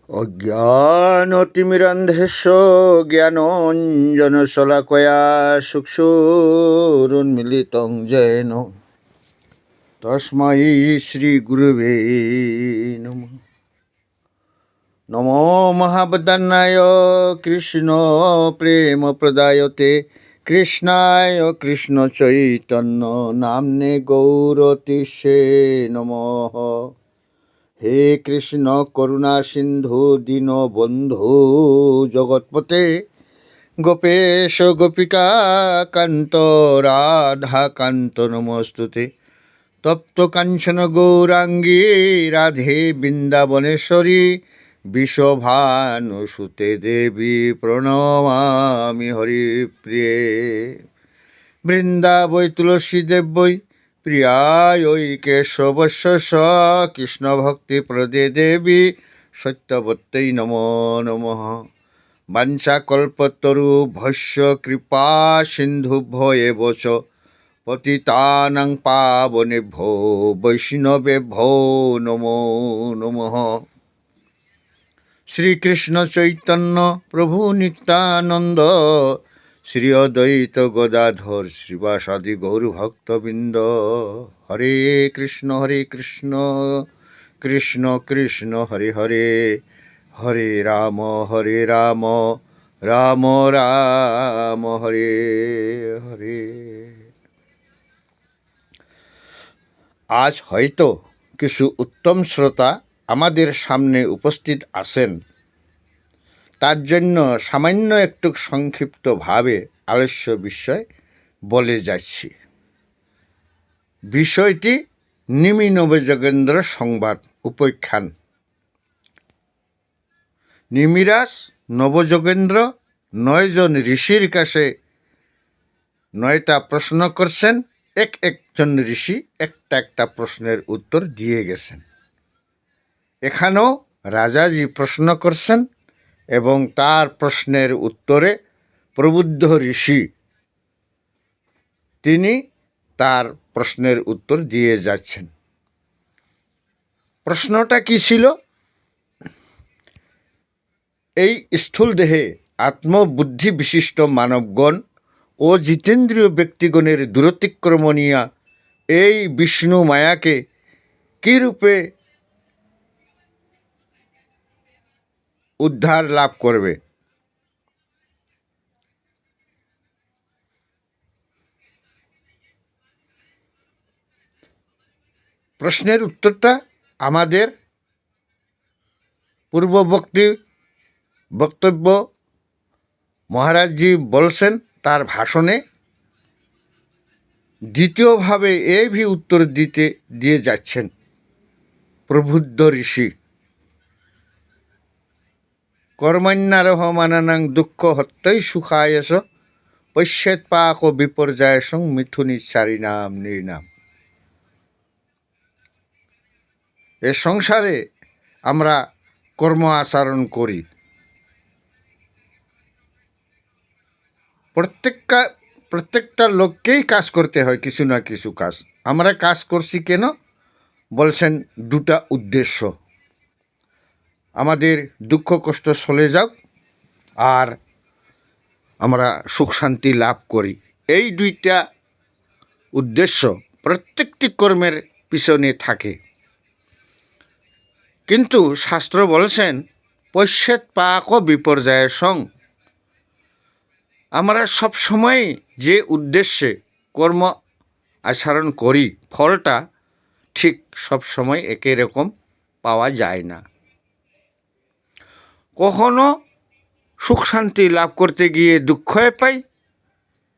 অজ্ঞানতিমিরান্ধেস্য জ্ঞানাঞ্জনশলাকয়া চক্ষুরুন্মিলিतं येन তস্मै শ্রীগুরবে নমঃ। নমো মহাবদান্নায় কৃষ্ণ প্রেম প্রদায়তে কৃষ্ণায় কৃষ্ণ চৈতন্য নামনে গৌরতিষে নমঃ। হে কৃষ্ণ করুণা সিন্ধু দীনবন্ধু জগৎপতে গোপেশ গোপিকা কান্ত রাধা কান্ত নমস্তুতে। তপ্ত কাঞ্চন গৌরাঙ্গী রাধে বৃন্দাবনেশ্বরী বিশ্বভানুসুতে দেবী প্রণমামি হরিপ্রিয়ে। বৃন্দাবৈ তুলসী দেব্যৈ প্রিয়ায় কেশবস্য স কৃষ্ণ ভক্তি প্রদে দেবী সত্যবত্যৈ নমো নমঃ। বাঞ্ছাকল্পতরু ভস্য কৃপা সিন্ধুভ্য এব চ পতিতানাং পাবনেভ্যো বৈষ্ণবেভ্যো নমো নমঃ। শ্রীকৃষ্ণ চৈতন্য প্রভু নিত্যানন্দ শ্রী অদ্বৈত গদাধর শ্রীবাসাদি গৌরভক্তবৃন্দ। হরে কৃষ্ণ কৃষ্ণ কৃষ্ণ হরে হরে, হরে রাম রাম রাম হরে হরে। আজ হয়তো কিছু উত্তম শ্রোতা আমাদের সামনে উপস্থিত আছেন, তার জন্য সামান্য একটু সংক্ষিপ্তভাবে আলস্য বিষয় বলে যাচ্ছি। বিষয়টি নিমি নবযোগেন্দ্র সংবাদ উপাখ্যান। নিমিরাজ নবযোগেন্দ্র 9 জন ঋষির কাছে 9টা প্রশ্ন করছেন। একজন ঋষি একটা প্রশ্নের উত্তর দিয়ে গেছেন। এখানেও রাজাজি প্রশ্ন করছেন এবং তার প্রশ্নের উত্তরে প্রবুদ্ধ ঋষি তিনি তার প্রশ্নের উত্তর দিয়ে যাচ্ছেন। প্রশ্নটা কি ছিল? এই স্থূল দেহে আত্মবুদ্ধি বিশিষ্ট মানবগণ ও জিতেন্দ্রীয় ব্যক্তিগণের দূরতিক্রমণীয়া এই বিষ্ণু মায়াকে কী রূপে উদ্ধার লাভ করবে? প্রশ্নের উত্তরটা আমাদের পূর্ববর্তী বক্তব্য মহারাজজি বলছেন তার ভাষণে। দ্বিতীয়ভাবে উত্তর দিয়ে যাচ্ছেন প্রবুদ্ধ ঋষি। কর্মণ্যারহ মানানাং দুঃখ হত্যৈ সুখায়স পশ্যেৎ পাক বিপর্যয়সং মিথুনিচারিণাম নৃণাম। এ সংসারে আমরা কর্ম আচরণ করি, প্রত্যেকটা লোককেই কাজ করতে হয়, কিছু না কিছু কাজ। আমরা কাজ করছি কেন? বলছেন 2টা উদ্দেশ্য। আমাদের দুঃখ কষ্ট চলে যাক আর আমরা সুখ শান্তি লাভ করি। এই 2টা উদ্দেশ্য প্রত্যেকটি কর্মের পিছনে থাকে। কিন্তু শাস্ত্র বলছেন পশ্যেৎ পাক বিপর্যয়সং। আমরা সবসময় যে উদ্দেশ্যে কর্ম আচরণ করি ফলটা ঠিক সবসময় একই রকম পাওয়া যায় না। কখনো সুখ শান্তি লাভ করতে গিয়ে দুঃখই পাই,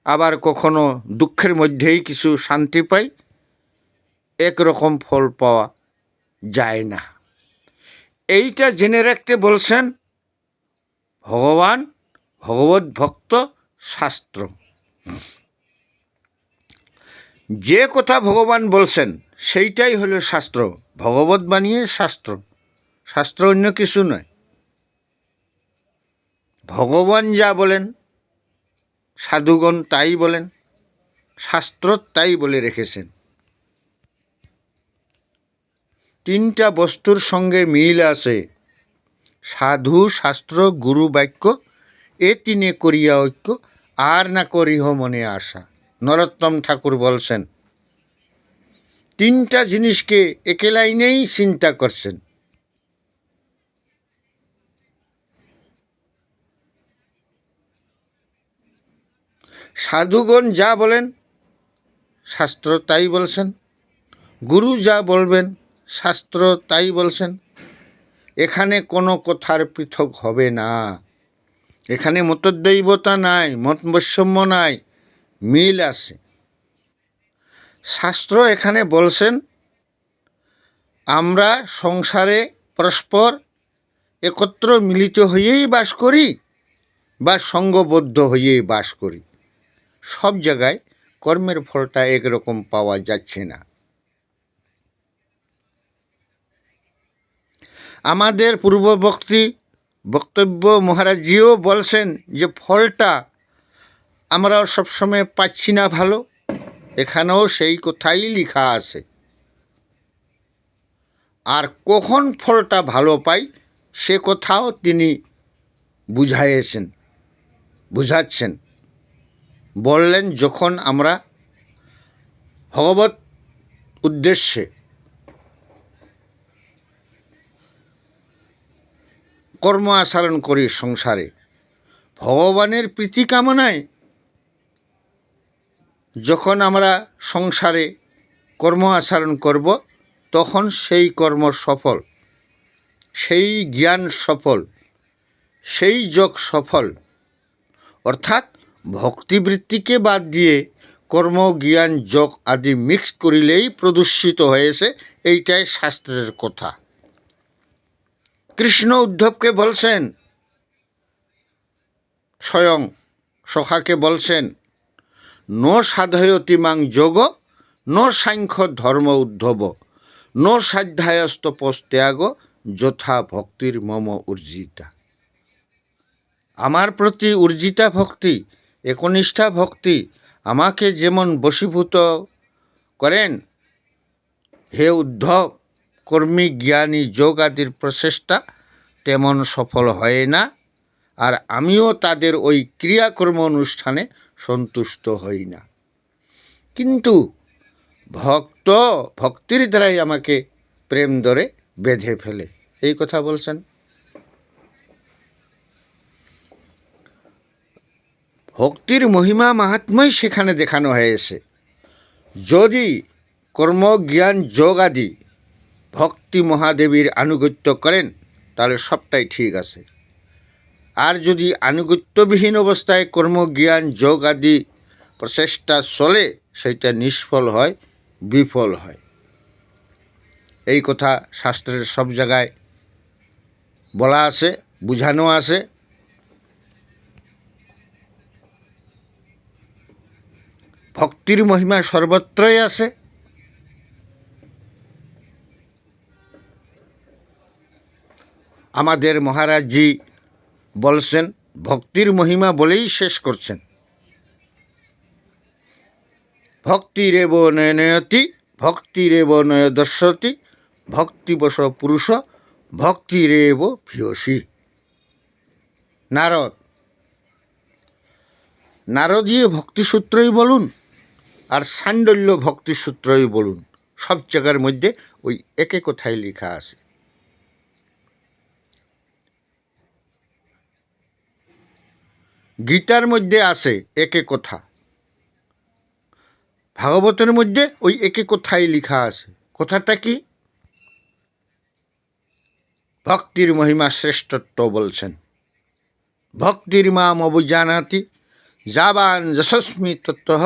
আবার কখনো দুঃখের মধ্যেই কিছু শান্তি পাই। একরকম ফল পাওয়া যায় না। এইটা জেনে রাখতে বলছেন ভগবত ভক্ত শাস্ত্র। যে কথা ভগবান বলছেন সেইটাই হলো শাস্ত্র। ভগবত বানিয়ে শাস্ত্র, শাস্ত্র অন্য কিছু নয়। ভগবান যা বলেন সাধুগণ তাই বলেন, শাস্ত্র তাই বলে রেখেছেন। 3টা বস্তুর সঙ্গে মিল আছে। সাধু শাস্ত্র গুরু বাক্য এ তিনে করিয়া ঐক্য, আর না করিহ মনে আশা। নরোত্তম ঠাকুর বলছেন তিনটা জিনিসকে একে লাইনেই চিন্তা করছেন। সাধুগণ যা বলেন শাস্ত্র তাই বলছেন, গুরু যা বলবেন শাস্ত্র তাই বলছেন। এখানে কোনো কথার পৃথক হবে না, এখানে মতদ্বৈবতা নাই, মত বৈষম্য নাই, মিল আছে। শাস্ত্র এখানে বলছেন আমরা সংসারে পরস্পর একত্র মিলিত হয়েই বাস করি বা সঙ্গবদ্ধ হয়েই বাস করি, সব জায়গায় কর্মের ফলটা একরকম পাওয়া যাচ্ছে না। আমাদের পূর্ববর্তী বক্তব্য মহারাজজিও বলছেন যে ফলটা আমরা সবসময় পাচ্ছি না ভালো, এখানেও সেই কথাই লেখা আছে। আর কখন ফলটা ভালো পাই সে কথাও তিনি বুঝাচ্ছেন। বললেন যখন আমরা ভগবত উদ্দেশ্যে কর্ম আচরণ করি সংসারে, ভগবানের প্রীতি কামনায় যখন আমরা সংসারে কর্ম আচরণ করব, তখন সেই কর্ম সফল, সেই জ্ঞান সফল, সেই যোগ সফল। অর্থাৎ ভক্তিবৃত্তিকে বাদ দিয়ে কর্ম জ্ঞান যোগ আদি মিক্স করিলেই প্রদূষিত হয়েছে, এইটাই শাস্ত্রের কথা। কৃষ্ণ উদ্ধবকে বলছেন, স্বয়ং সখাকে বলছেন, ন সাধয়তি মাং যোগ ন সাংখ্য ধর্ম উদ্ধব ন সাধ্যায়স্তপস্ত্যাগ যথা ভক্তির মম উর্জিতা। আমার প্রতি উর্জিতা ভক্তি, একনিষ্ঠা ভক্তি আমাকে যেমন বশীভূত করেন, হে উদ্ধব, কর্মী জ্ঞানী যোগ আদির প্রচেষ্টা তেমন সফল হয় না, আর আমিও তাদের ওই ক্রিয়াকর্ম অনুষ্ঠানে সন্তুষ্ট হই না। কিন্তু ভক্তির দ্বারাই আমাকে প্রেম ধরে বেঁধে ফেলে, এই কথা বলছেন। ভক্তির মহিমা মাহাত্ম্যই সেখানে দেখানো হয়েছে। যদি কর্ম জ্ঞান যোগ আদি ভক্তি মহাদেবীর আনুগত্য করেন তাহলে সবটাই ঠিক আছে, আর যদি আনুগত্যবিহীন অবস্থায় কর্ম জ্ঞান যোগ আদি প্রচেষ্টা চলে, সেটা নিষ্ফল হয়, বিফল হয়। এই কথা শাস্ত্রের সব জায়গায় বলা আছে, বুঝানো আছে। ভক্তির মহিমা সর্বত্রই আছে। আমাদের মহারাজজি বলছেন, ভক্তির মহিমা বলেই শেষ করছেন, ভক্তিরেব নয়নয়তি ভক্তিরেব নয় দর্শতি ভক্তিবশ পুরুষ ভক্তিরেব ভিয়সী। নারদীয় ভক্তিসূত্রই বলুন আর সাণ্ডল্য ভক্তিসূত্রই বলুন, সব জায়গার মধ্যে ওই একে কথাই লেখা আছে। গীতার মধ্যে আছে একে কথা, ভাগবতের মধ্যে ওই একে কথাই লেখা আছে। কথাটা কি? ভক্তির মহিমা শ্রেষ্ঠত্ব বলছেন। ভক্তির মাম অবুজানাতি যাবান যশস্মি তত্ত্বঃ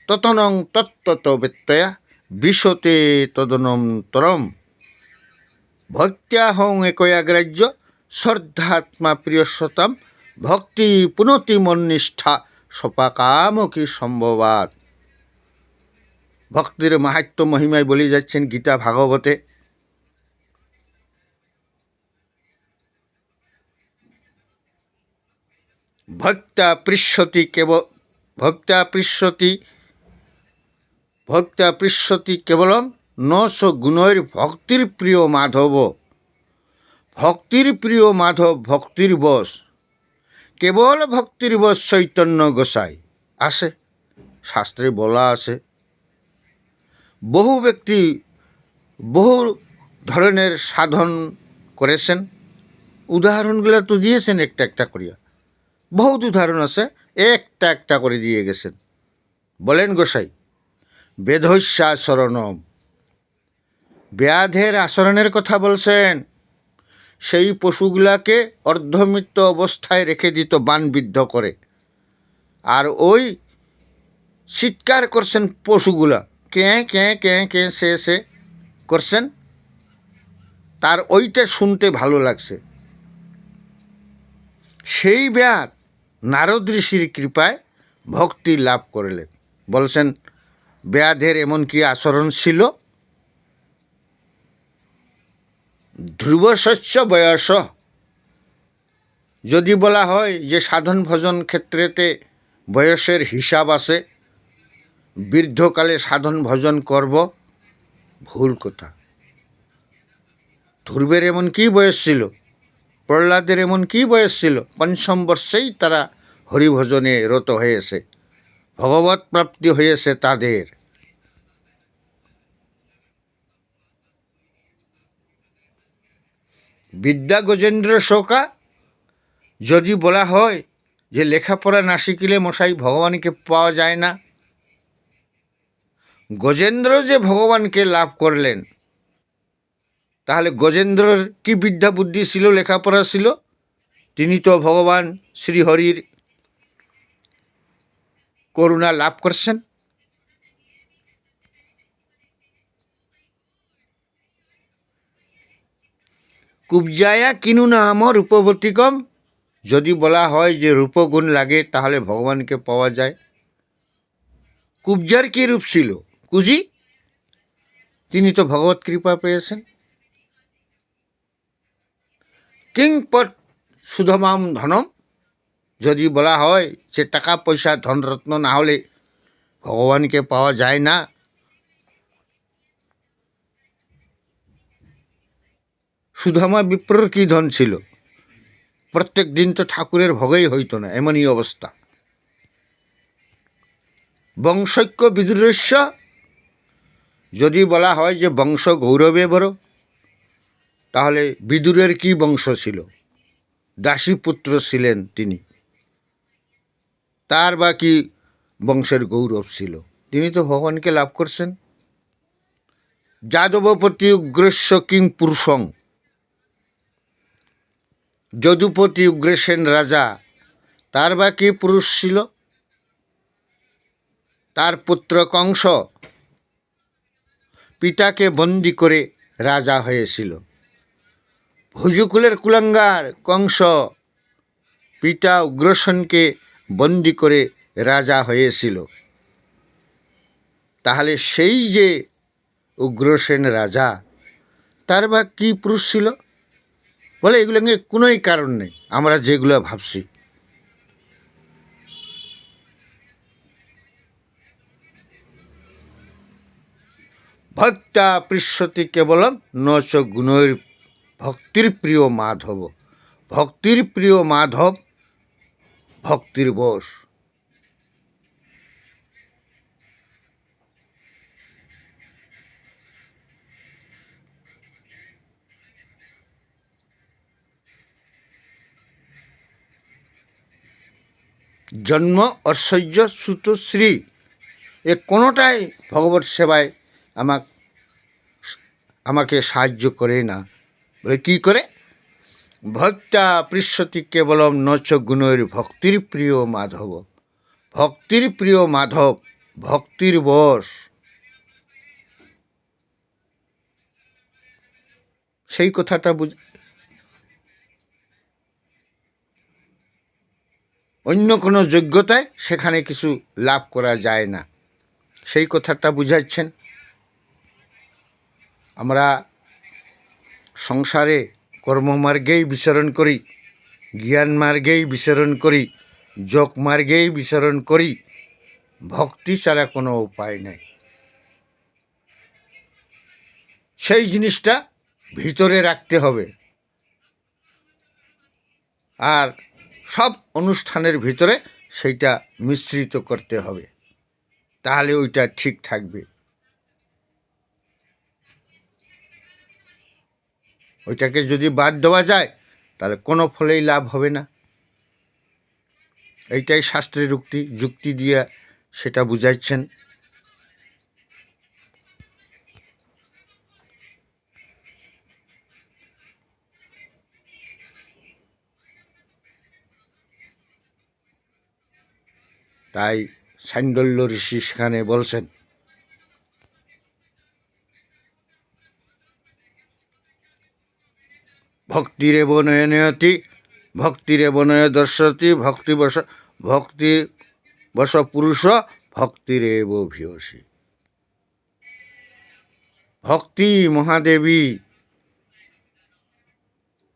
ততনং তত্ত্বত ব্যত্যয়া বিশতে তদনন্তরম ভক্ত্যাহং একয়াগ্রাহ্য শ্রদ্ধাত্মা প্রিয়সতাম ভক্তি পুনতি মন্নিষ্ঠা সপাকামকি সম্ভবাত। ভক্তির মাহাত্ম্য মহিমায় বলে যাচ্ছেন গীতা ভাগবতে। ভক্তা পৃষ্যতি কেবলম ন স গুণৈর ভক্তির প্রিয় মাধব ভক্তির প্রিয় মাধব ভক্তির বশ, কেবল ভক্তির বশ চৈতন্য গোসাই। আছে, শাস্ত্রে বলা আছে। বহু ব্যক্তি বহু ধরনের সাধন করেছেন, উদাহরণগুলো তো দিয়েছেন একটা একটা করিয়া, বহুত উদাহরণ আছে, একটা একটা করে দিয়ে গেছেন। বলেন গোসাই, বেদহস্যাচরণম, ব্যাধের আচরণের কথা বলছেন। সেই পশুগুলাকে অর্ধমৃত অবস্থায় রেখে দিত বানবিদ্ধ করে, আর ওই চিৎকার করছেন পশুগুলা, ক্যাঁ ক্যাঁ ক্যাঁ ক্যাঁ সে করছেন, তার ওইটা শুনতে ভালো লাগছে। সেই ব্যাধ নারদ ঋষির কৃপায় ভক্তি লাভ করলেন। বলছেন ব্যাধের এমন কি আচরণ ছিল, ধ্রুবশস্য বয়স। যদি বলা হয় যে সাধন ভজন ক্ষেত্রেতে বয়সের হিসাব আছে, বৃদ্ধকালে সাধন ভজন করব, ভুল কথা। ধ্রুবের এমন কি বয়স ছিল, প্রহ্লাদের এমন কি বয়স ছিল, পঞ্চম বর্ষেই তারা হরিভজনে রত হয়েছে, ভগবত প্রাপ্তি হয়েছে তাদের। বিদ্যা গজেন্দ্র শোকা, যদি বলা হয় যে লেখাপড়া না শিখিলে মশাই ভগবানকে পাওয়া যায় না, গজেন্দ্র যে ভগবানকে লাভ করলেন, তাহলে গজেন্দ্রর কি বিদ্যা বুদ্ধি ছিল, লেখাপড়া ছিল? তিনি তো ভগবান শ্রীহরির করুণা লাভ করছেন। কুবজায়া কিনু না আমার রূপবতীকম, যদি বলা হয় যে রূপগুণ লাগে তাহলে ভগবানকে পাওয়া যায়। কুবজার কি রূপ ছিল? কুজি, তিনি তো ভগবত কৃপা পেয়েছেন। কিংপট সুধমাম ধনম, যদি বলা হয় যে টাকা পয়সা ধনরত্ন না হলে ভগবানকে পাওয়া যায় না, সুধামা বিপ্রর কি ধন ছিল? প্রত্যেক দিন তো ঠাকুরের ভোগই হইত না, এমনই অবস্থা। বংশৈক্য বিদুরস্য, যদি বলা হয় যে বংশ গৌরবে বড়, তাহলে বিদুরের কি বংশ ছিল? দাসীপুত্র ছিলেন তিনি, তার বা কি বংশের গৌরব ছিল? তিনি তো ভগবানকে লাভ করছেন। যাদবপতি উগ্রস্য কিং পুরুষং, যদুপতি উগ্রসেন রাজা, তার বা কি পুরুষ ছিল? তার পুত্র কংস পিতাকে বন্দি করে রাজা হয়েছিল। ভুজুকুলের কুলাঙ্গার কংস পিতা উগ্রসেনকে বন্দি করে রাজা হয়েছিল। তাহলে সেই যে উগ্রসেন রাজা, তার বা কি পুরুষ ছিল? বলে এগুলো নিয়ে কোনোই কারণ নেই, আমরা যেগুলো ভাবছি। ভক্তা পৃষ্যতি কেবলম নচ গুণৈর ভক্তির প্রিয় মাধব, ভক্তির প্রিয় মাধব ভক্তির বশ। জন্ম ঐশ্বর্য সুত শ্রী, এ কোনোটাই ভগবত সেবায় আমাকে সাহায্য করে না। বলে কী করে? ভক্তা পৃষ্যতি কেবলম নচ গুণৈর ভক্তির প্রিয় মাধব, ভক্তির প্রিয় মাধব ভক্তির বশ। সেই কথাটা অন্য কোনো যোগ্যতায় সেখানে কিছু লাভ করা যায় না, সেই কথাটা বুঝাচ্ছেন। আমরা সংসারে কর্মমার্গেই বিচরণ করি, জ্ঞান মার্গেই বিচরণ করি, যোগ মার্গেই বিচরণ করি, ভক্তি ছাড়া কোনো উপায় নেই। সেই জিনিসটা ভিতরে রাখতে হবে। আর সব অনুষ্ঠানের ভিতরে সেইটা মিশ্রিত করতে হবে, তাহলে ওইটা ঠিক থাকবে। ওইটাকে যদি বাদ দেওয়া যায় তাহলে কোনো ফলেই লাভ হবে না। এইটাই শাস্ত্রের যুক্তি দিয়ে সেটা বুঝাচ্ছেন। তাই সান্ডল্য ঋষি সেখানে বলছেন, ভক্তিরেব নয়নয়তি ভক্তিরেব নয় দর্শতি ভক্তি বশ পুরুষ ভক্তিরেব ভিয়সী। ভক্তি মহাদেবী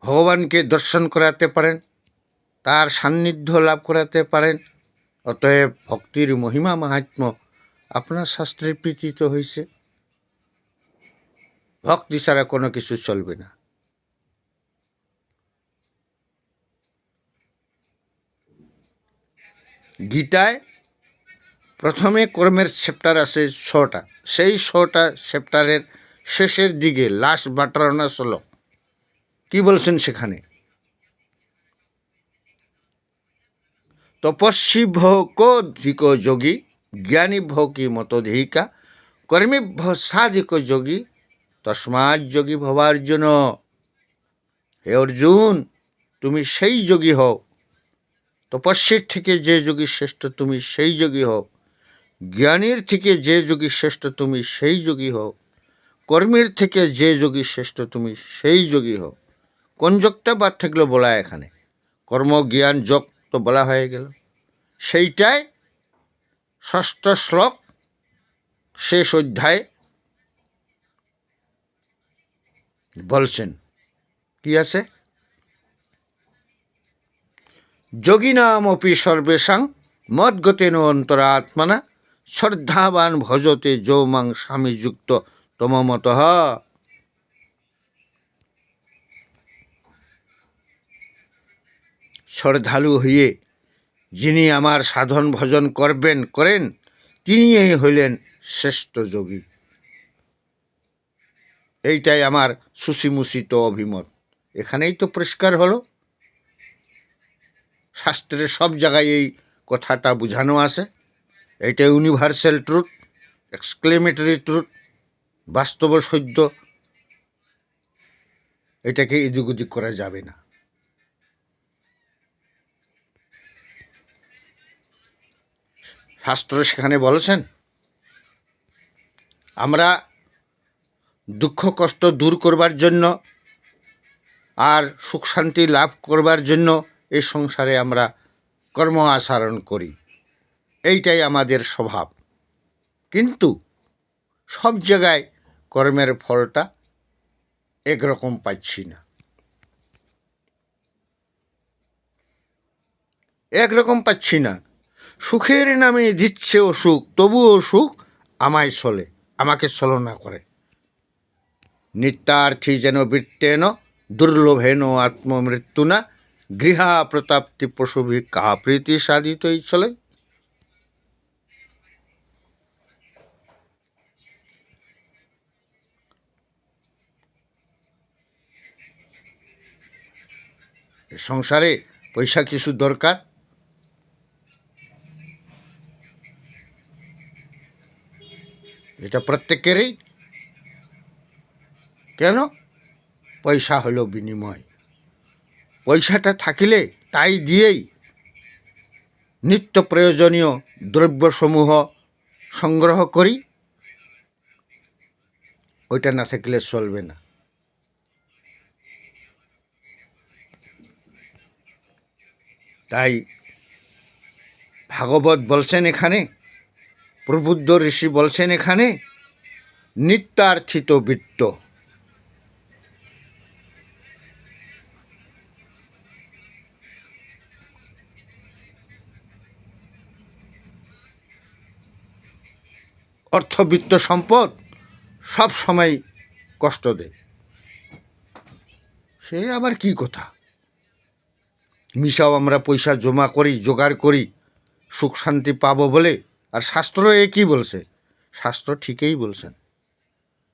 ভগবানকে দর্শন করাতে পারেন, তার সান্নিধ্য লাভ করাতে পারেন। অতএব ভক্তির মহিমা মাহাত্ম্য আপনার শাস্ত্রে প্রীতিত হয়েছে। ভক্তি ছাড়া কোনো কিছু চলবে না। গীতায় প্রথমে কর্মের চ্যাপ্টার আছে 6টা। সেই 6টা চ্যাপ্টারের শেষের দিকে লাস্ট বাটরানা শ্লোক কি বলছেন সেখানে, তপস্বী ভোগধিক যোগী জ্ঞানী ভোগী মতধিকা কর্মীভ্য সাধিক যোগী তস্মাৎ যোগী ভবার্জুন। হে অর্জুন, তুমি সেই যোগী হও। তপস্বীর থেকে যে যোগী শ্রেষ্ঠ তুমি সেই যোগী হও। জ্ঞানীর থেকে যে যোগী শ্রেষ্ঠ তুমি সেই যোগী হও। কর্মীর থেকে যে যোগী শ্রেষ্ঠ তুমি সেই যোগী হও। কোন যোগটা বাদ থাকলো বলা এখানে? কর্ম জ্ঞান যোগ তো বলা হয়ে গেল। সেইটাই 6ষ্ঠ শ্লোক শেষ অধ্যায় বলছেন। কি আছে? যোগিনামপি সর্বেষাং মদ্গতেন অন্তরাত্মনা শ্রদ্ধাবান ভজতে যৌ মাং স্বামী যুক্ত তমমতঃ। শ্রদ্ধালু হয়ে যিনি আমার সাধন ভজন করেন তিনিই হইলেন শ্রেষ্ঠ যোগী। এইটাই আমার সুশিমুষিত অভিমত। এখানেই তো পরিষ্কার হলো। শাস্ত্রের সব জায়গায় এই কথাটা বোঝানো আছে। এটা ইউনিভার্সাল ট্রুথ, এক্সক্লেমেটরি ট্রুথ, বাস্তব সত্য। এটাকে এদিক ওদিক করা যাবে না। শাস্ত্র সেখানে বলেছেন, আমরা দুঃখ কষ্ট দূর করবার জন্য আর সুখ শান্তি লাভ করবার জন্য এই সংসারে আমরা কর্ম আচরণ করি, এইটাই আমাদের স্বভাব। কিন্তু সব জায়গায় কর্মের ফলটা একরকম পাচ্ছি না। একরকম পাচ্ছি না। সুখের নামে দিচ্ছে অসুখ, তবুও সুখ আমায় চলে, আমাকে ছলনা করে। নিত্যার্থী যেন বৃত্তেন দুর্লভেন আত্মমৃত্যুনা গৃহা প্রতাপ্তি পশুভি কাহা প্রীতি সাধিতই চলে। সংসারে পয়সা কিছু দরকার, এটা প্রত্যেকেরই। কেন? পয়সা হলো বিনিময়। পয়সাটা থাকিলে তাই দিয়েই নিত্য প্রয়োজনীয় দ্রব্যসমূহ সংগ্রহ করি, ওইটা না থাকলে চলবে না। তাই ভাগবত বলছেন এখানে, প্রবুদ্ধ ঋষি বলছেন এখানে, নিত্যার্থিত বৃত্ত। অর্থবিত্ত সম্পদ সব সময় কষ্ট দেয়। সে আবার কি কথা? মিশাও আমরা পয়সা জমা করি, জোগাড় করি সুখ শান্তি পাবো বলে। আর শাস্ত্র একই বলছে, শাস্ত্র ঠিকই বলছেন,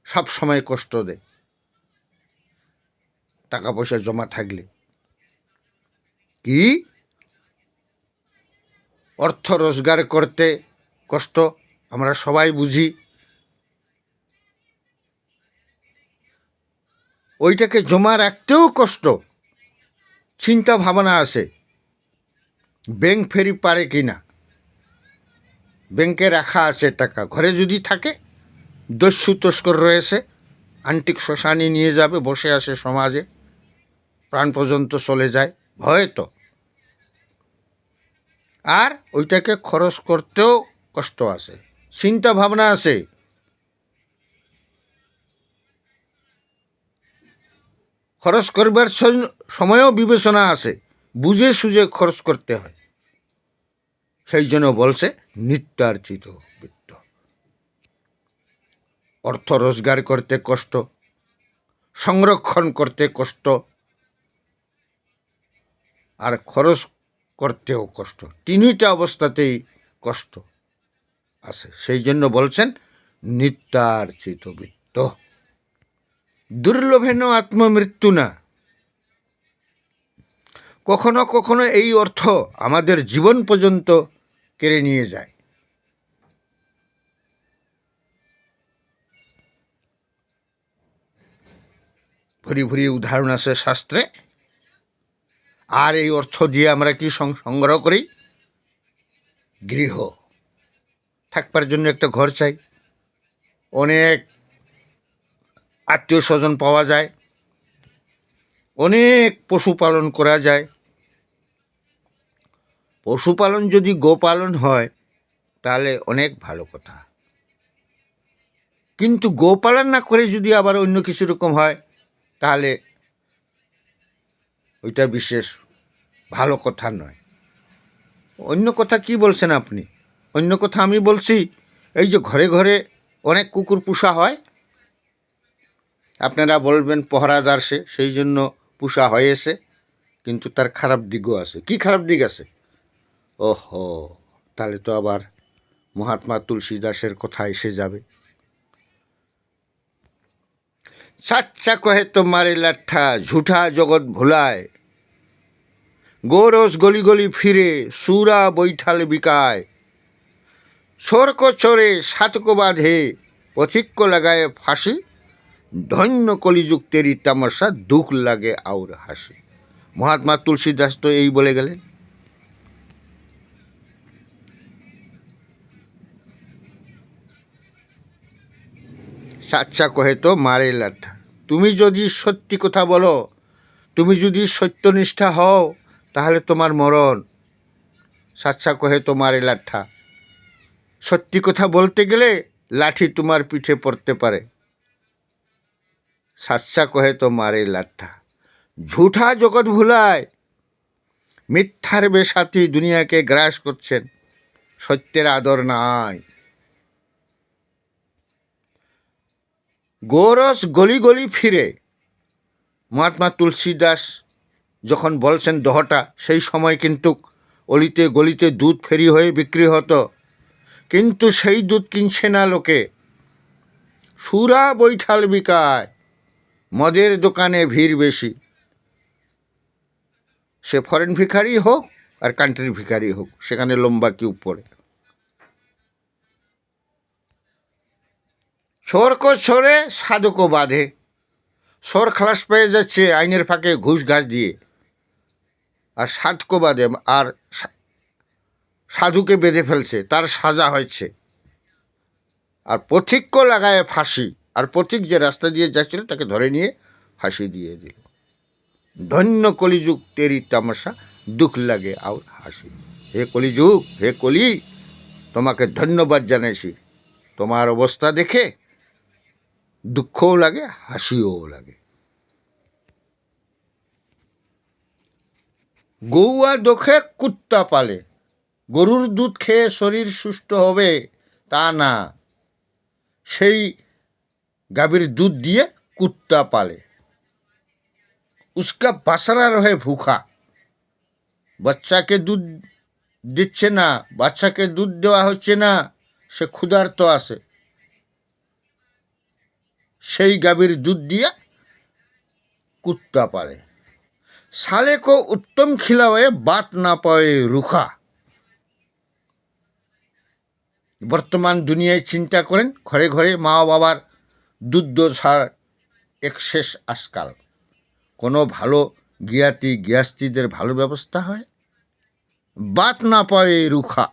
সব সময় কষ্ট দেয় টাকা পয়সা জমা থাকলে। কি অর্থ রোজগার করতে কষ্ট আমরা সবাই বুঝি, ওইটাকে জমা রাখতেও কষ্ট, চিন্তা ভাবনা আছে ব্যাংক ফেরি পারে কি না। ব্যাংকে রাখা আছে টাকা, ঘরে যদি থাকে দস্যু তস্কর রয়েছে, আন্টিক শ্মশানি নিয়ে যাবে, বসে আসে সমাজে, প্রাণ পর্যন্ত চলে যায় ভয়ে তো। আর ওইটাকে খরচ করতেও কষ্ট আছে, চিন্তা ভাবনা আছে। খরচ করবার সময়ও বিবেচনা আছে, বুঝে সুঝে খরচ করতে হয়। সেই জন্য বলছে নিত্যার্জিত বিত্ত। অর্থ রোজগার করতে কষ্ট, সংরক্ষণ করতে কষ্ট, আর খরচ করতেও কষ্ট, তিনটা অবস্থাতেই কষ্ট আছে। সেই জন্য বলছেন নিত্যার্জিত বিত্ত। দুর্লভেন আত্মমৃত্যু না। কখনো কখনো এই অর্থ আমাদের জীবন পর্যন্ত কেড়ে নিয়ে যায়। ভরি ভরি উদাহরণ আছে শাস্ত্রে। আর এই অর্থ দিয়ে আমরা কি সংগ্রহ করি? গৃহ, থাকবার জন্য একটা ঘর চাই, অনেক আত্মীয় স্বজন পাওয়া যায়, অনেক পশুপালন করা যায়। পশুপালন যদি গোপালন হয় তাহলে অনেক ভালো কথা, কিন্তু গোপালন না করে যদি আবার অন্য কিছু রকম হয় তাহলে ওইটা বিশেষ ভালো কথা নয়। অন্য কথা কি বলছেন আপনি? অন্য কথা আমি বলছি, এই যে ঘরে ঘরে অনেক কুকুর পোষা হয়, আপনারা বলবেন পহরাদার সে, সেই জন্য পোষা হয়েছে, কিন্তু তার খারাপ দিকও আছে। কি খারাপ দিক আছে? ওহো, তাহলে তো আবার মহাত্মা তুলসীদাসের কথা এসে যাবে। সাচ্চা কহে তো মারে লাঠা, ঝুঠা জগৎ ভোলায়, গোরস গলি গলি ফিরে, সুরা বৈঠাল বিকায়, সরক চরে সাতকো বাঁধে, পথিক্য লাগায় ফাঁসি, ধন্য কলিযুক্তেরই তামাশা, দুঃখ লাগে আউর হাসি। মহাত্মা তুলসীদাস তো এই বলে গেলেন। সাচ্চা কহে তো মারে লাঠা, তুমি যদি সত্যি কথা বলো, তুমি যদি সত্যনিষ্ঠা হও, তাহলে তোমার মরণ। সাচ্চা কহে তো মারে লাঠা, সত্যি কথা বলতে গেলে লাঠি তোমার পিঠে পড়তে পারে। সাচ্চা কহে তো মারে লাঠা, ঝুঠা জগৎ ভুলায়, মিথ্যার বেসাথী দুনিয়াকে গ্রাস করছেন, সত্যের আদর নাই। গোরস গলি গলি ফিরে, মহাত্মা তুলসীদাস যখন বলছেন দহটা, সেই সময় কিন্তু অলিতে গলিতে দুধ ফেরি হয়ে বিক্রি হতো, কিন্তু সেই দুধ কিনছে না লোকে। সুরা বৈঠাল বিকায়, মদের দোকানে ভিড় বেশি। সে ফরেন ভিখারি হোক আর কান্ট্রির ভিখারি হোক, সেখানে লম্বা কিউ পড়ে। সরক ছড়ে সাধকও বাঁধে, সর খালাস পেয়ে যাচ্ছে আইনের ফাঁকে ঘুষ ঘাস দিয়ে, আর সাধকও বাঁধে, আর সাধুকে বেঁধে ফেলছে, তার সাজা হয়েছে। আর পথিক্য লাগায় ফাঁসি, আর পথিক যে রাস্তা দিয়ে যাচ্ছিল তাকে ধরে নিয়ে ফাঁসি দিয়ে দিল। ধন্য কলিযুগ তেরি তামাশা, দুঃখ লাগে আর হাসি। হে কলিযুগ, হে কলি, তোমাকে ধন্যবাদ জানাইছি। তোমার অবস্থা দেখে দুঃখও লাগে, হাসিও লাগে। গৌয়া দোখে কুত্তা পালে, গরুর দুধ খেয়ে শরীর সুস্থ হবে তা না, সেই গাভীর দুধ দিয়ে কুত্তা পালে। উসকা বাসরা রহে ভুখা, বাচ্চাকে দুধ দিচ্ছে না, বাচ্চাকে দুধ দেওয়া হচ্ছে না, সে ক্ষুধার্ত আছে, সেই গাভীর দুধ দিয়ে কুত্তা পারে। साले को उत्तम खिलावे बात ना पाए रुखा। বর্তমান দুনিয়ায় চিন্তা করেন, ঘরে ঘরে মা বাবার দুধ দোসার এক শেষ আজকাল। কোনো ভালো জ্ঞাতি জ্ঞাস্তিদের ভালো ব্যবস্থা হয়? বাত না পায়ে রুখা।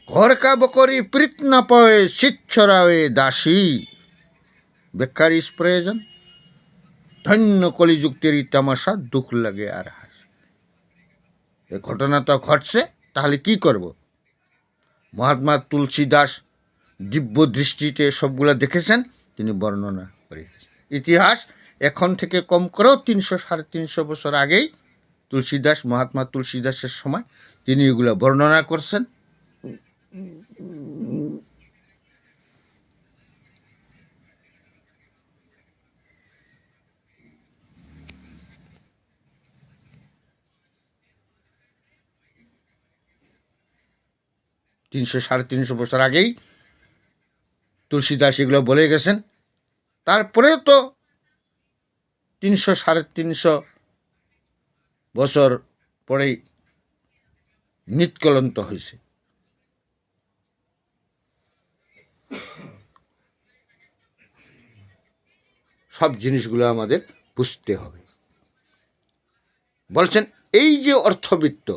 ঘর কা বকরি প্রীত না পায়ে শীত ছড়াবে দাসী। বেকার প্রয়োজন। ধন্য কলিযুক্তের তামাশা, দুঃখ লাগে আর হাস। এ ঘটনা তো ঘটছে, তাহলে কি করব? মহাত্মা তুলসী দাস দিব্য দৃষ্টিতে সবগুলো দেখেছেন, তিনি বর্ণনা করে। ইতিহাস এখন থেকে কম করেও 300-350 বছর আগেই তুলসীদাস, মহাত্মা তুলসীদাসের সময় তিনি এগুলো বর্ণনা করছেন। তিনশো 350 বছর আগেই তুলসীদাস এগুলো বলে গেছেন। তারপরেও তো 300-350 বছর পরেই নিৎকলন্ত হয়েছে। সব জিনিসগুলো আমাদের বুঝতে হবে। বলছেন এই যে অর্থবিত্ত,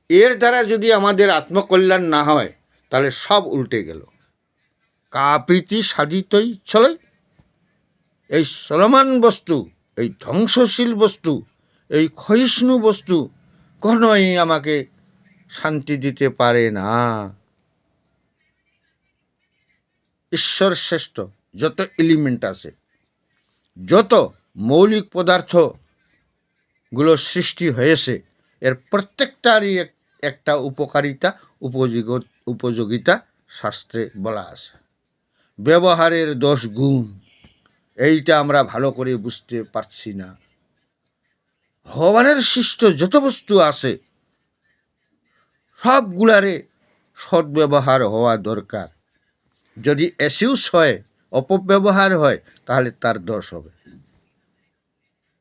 এর দ্বারা যদি আমাদের আত্মকল্যাণ না হয় তাহলে সব উল্টে গেল। কাপ্রীতি সাধিতই চলে। এই চলমান বস্তু, এই ধ্বংসশীল বস্তু, এই ক্ষয়িষ্ণু বস্তু কোনোই আমাকে শান্তি দিতে পারে না। ঈশ্বর শ্রেষ্ঠ যত এলিমেন্ট আছে, যত মৌলিক পদার্থগুলো সৃষ্টি হয়েছে, এর প্রত্যেকটারই একটা উপকারিতা, উপযোগিতা শাস্ত্রে বলা আছে। ব্যবহারের 10 গুণ, এইটা আমরা ভালো করে বুঝতে পারছি না। ভগবানের সৃষ্ট যত বস্তু আছে সবগুলারে সদ্ব্যবহার হওয়া দরকার। যদি অ্যাসিউস হয়, অপব্যবহার হয়, তাহলে তার দোষ হবে।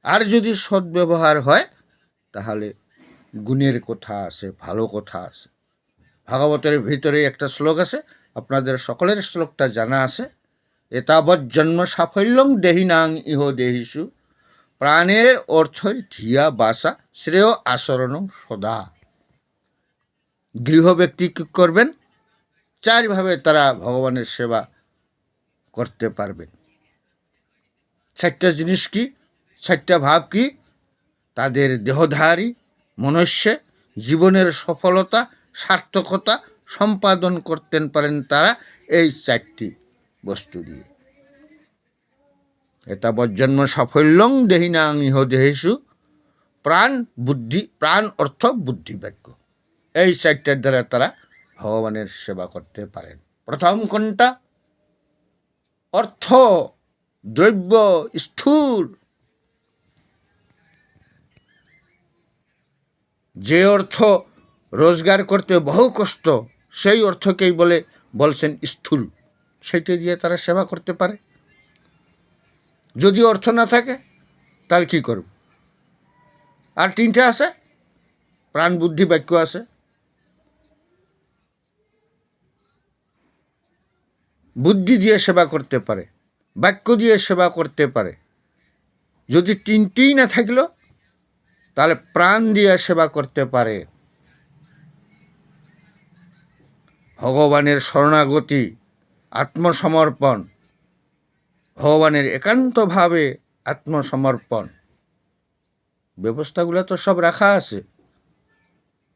আর যদি সদ্ব্যবহার হয় তাহলে গুণের কথা আছে, ভালো কথা আছে। ভাগবতের ভিতরে একটা শ্লোক আছে, আপনাদের সকলের শ্লোকটা জানা আছে। এতাবৎ জন্ম সাফল্যং দেহিনাং ইহ দেহিষু প্রাণের অর্থের ধিয়া বাসা শ্রেয় আচরণং সদা। গৃহ ব্যক্তি কী করবেন? 4 ভাবে তারা ভগবানের সেবা করতে পারবেন। 4টা জিনিস কি? 4টা ভাব কি? তাদের দেহধারী মনুষ্যে জীবনের সফলতা, সার্থকতা সম্পাদন করতে পারেন তারা এই 4টি বস্তু দিয়ে। এতাবৎ জন্ম সাফল্যং দেহিনাং ইহ দেহিষু প্রাণ বুদ্ধি, প্রাণ অর্থ বুদ্ধি বাক্য, এই 4টার দ্বারা তারা ভগবানের সেবা করতে পারেন। প্রথম কোনটা? অর্থ, দ্রব্য, স্থূল। যে অর্থ রোজগার করতে বহু কষ্ট, সেই অর্থকেই বলছেন স্থূল। সেটা দিয়ে তারা সেবা করতে পারে। যদি অর্থ না থাকে তাহলে কী করব? আর 3টা আছে, প্রাণ বুদ্ধি বাক্য আছে। বুদ্ধি দিয়ে সেবা করতে পারে, বাক্য দিয়ে সেবা করতে পারে। যদি 3টিই না থাকলো তাহলে প্রাণ দিয়ে সেবা করতে পারে। ভগবানের শরণাগতি, আত্মসমর্পণ, ভগবানের একান্তভাবে আত্মসমর্পণ, ব্যবস্থাগুলো তো সব রাখা আছে।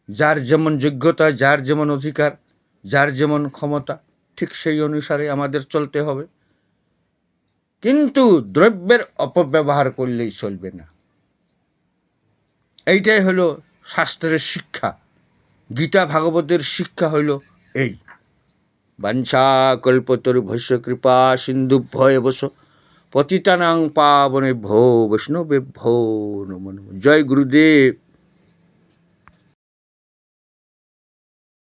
যার যেমন যোগ্যতা, যার যেমন অধিকার, যার যেমন ক্ষমতা, ঠিক সেই অনুসারে আমাদের চলতে হবে। কিন্তু দ্রব্যের অপব্যবহার করলেই চলবে না। এইটাই হলো শাস্ত্রের শিক্ষা। গীতা ভাগবতের শিক্ষা হইল এই। বাঞ্ছা কল্পতরুভ্যশ্চ কৃপা সিন্ধুভ্যো এব চ পতিতানাং পাবনেভ্যো বৈষ্ণবেভ্যো নমো নমঃ। জয় গুরুদেব।